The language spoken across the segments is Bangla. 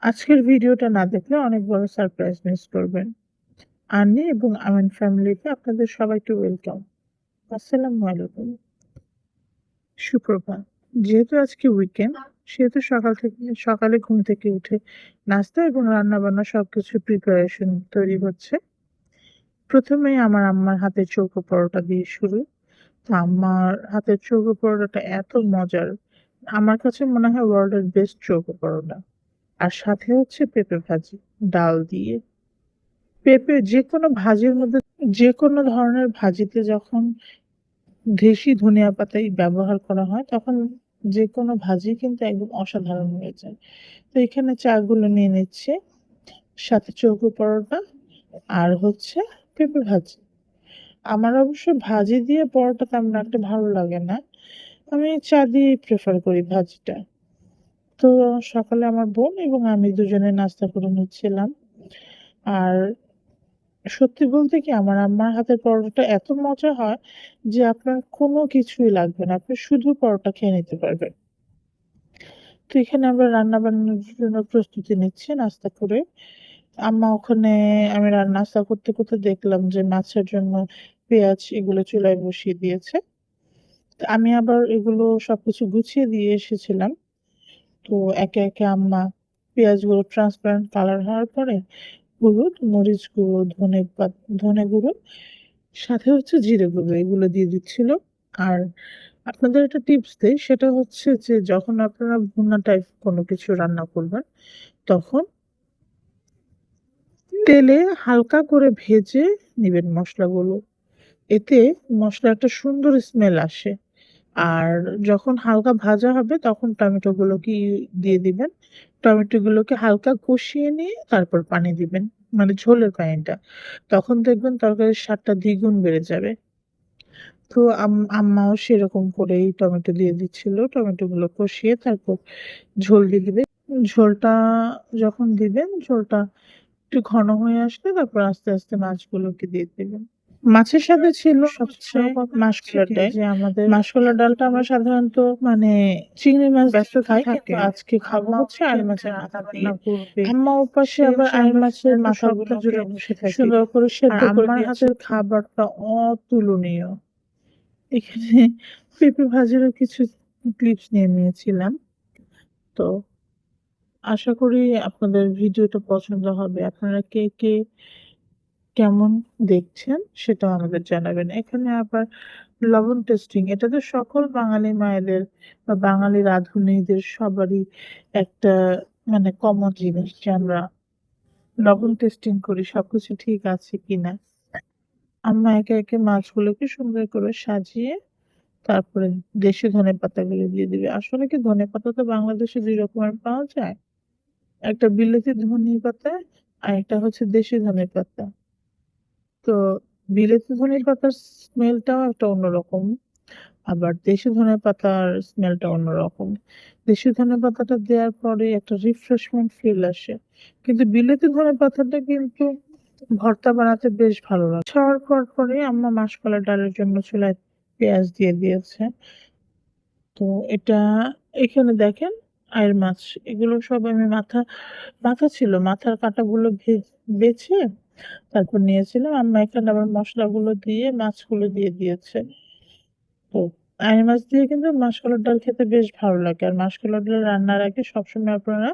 আজকের ভিডিওটা না দেখলে অনেক বড় সারপ্রাইজ মিস করবেন। আন্নি এবং আমিন ফ্যামিলিতে আপনাদের সবাইকে ওয়েলকাম। আসসালামু আলাইকুম। সুপ্রভাত। যেহেতু আজকে উইকেন্ড, সেহেতু সকালে ঘুম থেকে উঠে নাস্তা এবং রান্নাবান্না সবকিছু প্রিপারেশন তৈরি হচ্ছে। প্রথমেই আমার আম্মার হাতের চৌকো পরোটা দিয়ে শুরু। তো আম্মার হাতের চৌকো পরোটাটা এত মজার, আমার কাছে মনে হয় ওয়ার্ল্ডের বেস্ট চৌকো পরোটা। আর সাথে হচ্ছে পেঁপে ভাজি, ডাল দিয়ে। পেঁপে যেকোনো ভাজির মধ্যে, যেকোনো ধরনের ভাজিতে যখন দেশি ধনিয়া পাতাই ব্যবহার করা হয়, তখন যেকোনো ভাজি কিন্তু একদম অসাধারণ হয়ে যায়। তো এখানে চাগুলো নিয়ে নিচ্ছে, সাথে চৌকো পরোটা আর হচ্ছে পেঁপে ভাজি। আমার অবশ্য ভাজি দিয়ে পরোটা তেমন একটা ভালো লাগে না, আমি চা দিয়েই প্রেফার করি ভাজিটা। তো সকালে আমার বোন এবং আমি দুজনে নাস্তা করে নিচ্ছিলাম। আর সত্যি বলতে কি, আমার আম্মার হাতের পরোটাটা এত মজা হয় যে আপনার কোনো কিছুই লাগবে না, আপনি শুধু পরোটা খেয়ে নিতে পারবেন। তো এখানে আমরা রান্না বান্নার জন্য প্রস্তুতি নিচ্ছি নাস্তা করে। আম্মা ওখানে, আমি নাস্তা করতে করতে দেখলাম যে মাছের জন্য পেঁয়াজ এগুলো চুলায় বসিয়ে দিয়েছে। তো আমি আবার এগুলো সবকিছু গুছিয়ে দিয়ে এসেছিলাম। তো একে একে আম্মা পেঁয়াজগুলো ট্রান্সপারেন্ট কালার হওয়ার পরে হলুদ, মরিচ গুঁড়ো, ধনে গুঁড়ো, সাথে হচ্ছে জিরে গুঁড়ো এগুলো দিয়ে দিচ্ছিল। আর আপনাদের একটা টিপস দেই, সেটা হচ্ছে যে যখন আপনারা ভুনা টাইপ কোনো কিছু রান্না করবেন, তখন তেলে হালকা করে ভেজে নিবেন মশলাগুলো। এতে মসলার একটা সুন্দর স্মেল আসে। আর যখন হালকা ভাজা হবে তখন টমেটোগুলোকে দিয়ে দিবেন। টমেটোগুলোকে হালকা কষিয়ে নিয়ে তারপর পানি দিবেন। মানে ঝোলের পানিটা। তখন দেখবেন তরকারির স্বাদটা দ্বিগুণ বেড়ে যাবে। তো আম্মাও সেরকম করেই টমেটো দিয়ে দিচ্ছিল। টমেটোগুলো কষিয়ে তারপর ঝোল দিয়ে দিবে। ঝোলটা যখন দিবেন, ঝোলটা একটু ঘন হয়ে আসলে তারপর আস্তে আস্তে মাছগুলোকে দিয়ে দিবেন। মাছের সাথে ছিল হচ্ছে মাসকলাইর ডাল। যে আমাদের মাসকলাইর ডালটা আমরা সাধারণত মানে চিংড়ি মাছ ব্যস্ত খাই, কিন্তু আজকে খাবো হচ্ছে আইড় মাছের মাথা দিয়ে। আম্মা ওপাশে আবার আইড় মাছের মাথাগুলো জুড়ে বসে থাকে, সুন্দর করে সেদ্ধ করে দিয়েছে। হাতের খাবারটা অতুলনীয়। এখানে পেঁপে ভাজিরও কিছু ক্লিপস নিয়ে নিয়েছিলাম। তো আশা করি আপনাদের ভিডিওটা পছন্দ হবে। আপনারা কে কে কেমন দেখছেন সেটাও আমাদের জানাবেন। এখানে আবার লবণ টেস্টিং, এটা তো সকল বাঙালি মায়েদের বা বাঙালি রাঁধুনিদের সবারই একটা মানে কমন জিনিস, যে আমরা লবণ টেস্টিং করি সবকিছু ঠিক আছে কিনা। আম্মা একে একে মাছগুলোকে সুন্দর করে সাজিয়ে তারপরে দেশি ধনেপাতাগুলো দিয়ে দিবে। আসলে কি, ধনেপাতা তো বাংলাদেশে দুই রকমের পাওয়া যায়, একটা বিলেতি ধনেপাতা আর একটা হচ্ছে দেশি ধনেপাতা। তো বিলেতি ধনেপাতার স্মেলটাও একটা অন্যরকম, আবার দেশি ধনেপাতার স্মেলটা অন্যরকম। দেশি ধনেপাতাটা দেওয়ার পরে একটা রিফ্রেশমেন্ট ফিল আসে, কিন্তু বিলেতি ধনেপাতাটা কিন্তু ভর্তা বানাতে বেশ ভালো লাগে। খাওয়ার পরে আম্মা মাসকলাই ডালের জন্য চুলায় পেঁয়াজ দিয়ে দিয়েছে। তো এটা, এখানে দেখেন আয়ের মাছ, এগুলো সব আমি মাথা ছিল, মাথার কাঁটাগুলো বেছে তারপর নিয়েছিলাম। আম্মা এখানে আবার মশলাগুলো দিয়ে মাছগুলো দিয়ে দিয়েছে। তো আইড় মাছ দিয়ে কিন্তু মাসকলাইর ডাল খেতে বেশ ভালো লাগে। আর মাসকলাইর ডাল রান্নার আগে সবসময় আপনারা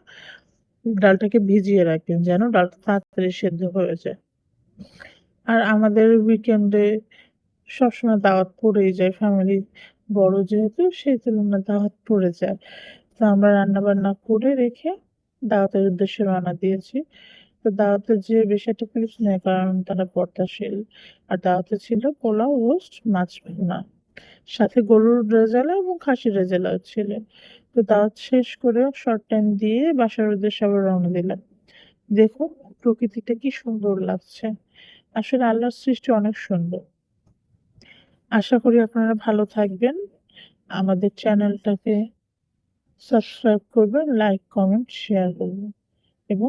ডালটাকে ভিজিয়ে রাখবেন, যেন ডালটা তাড়াতাড়ি সেদ্ধ হয়ে যায়। আর আমাদের উইকেন্ডে সবসময় দাওয়াত পড়েই যায়, ফ্যামিলি বড় যেহেতু সেই তুলনায় দাওয়াত পড়ে যায়। তো আমরা রান্না বান্না করে রেখে দাওয়াতের উদ্দেশ্যে রওনা দিয়েছি। তো দাওয়াতে যেয়ে বেশি একটা পিস নেই, কারণ তারা পর্দাশীল। আর দাওয়াতে ছিল পোলাও, রোস্ট, মাছ ভুনা, সাথে গরুর রেজালা এবং খাসির রেজালাও ছিল। তো দাওয়াত শেষ করে শর্ট টাইম দিয়ে বাসার উদ্দেশ্যে আবার রওনা দিলাম। দেখুন প্রকৃতিটা কি সুন্দর লাগছে, আসলে আল্লাহর সৃষ্টি অনেক সুন্দর। আশা করি আপনারা ভালো থাকবেন। আমাদের চ্যানেলটাকে সাবস্ক্রাইব করবেন, লাইক, কমেন্ট, শেয়ার করবেন এবং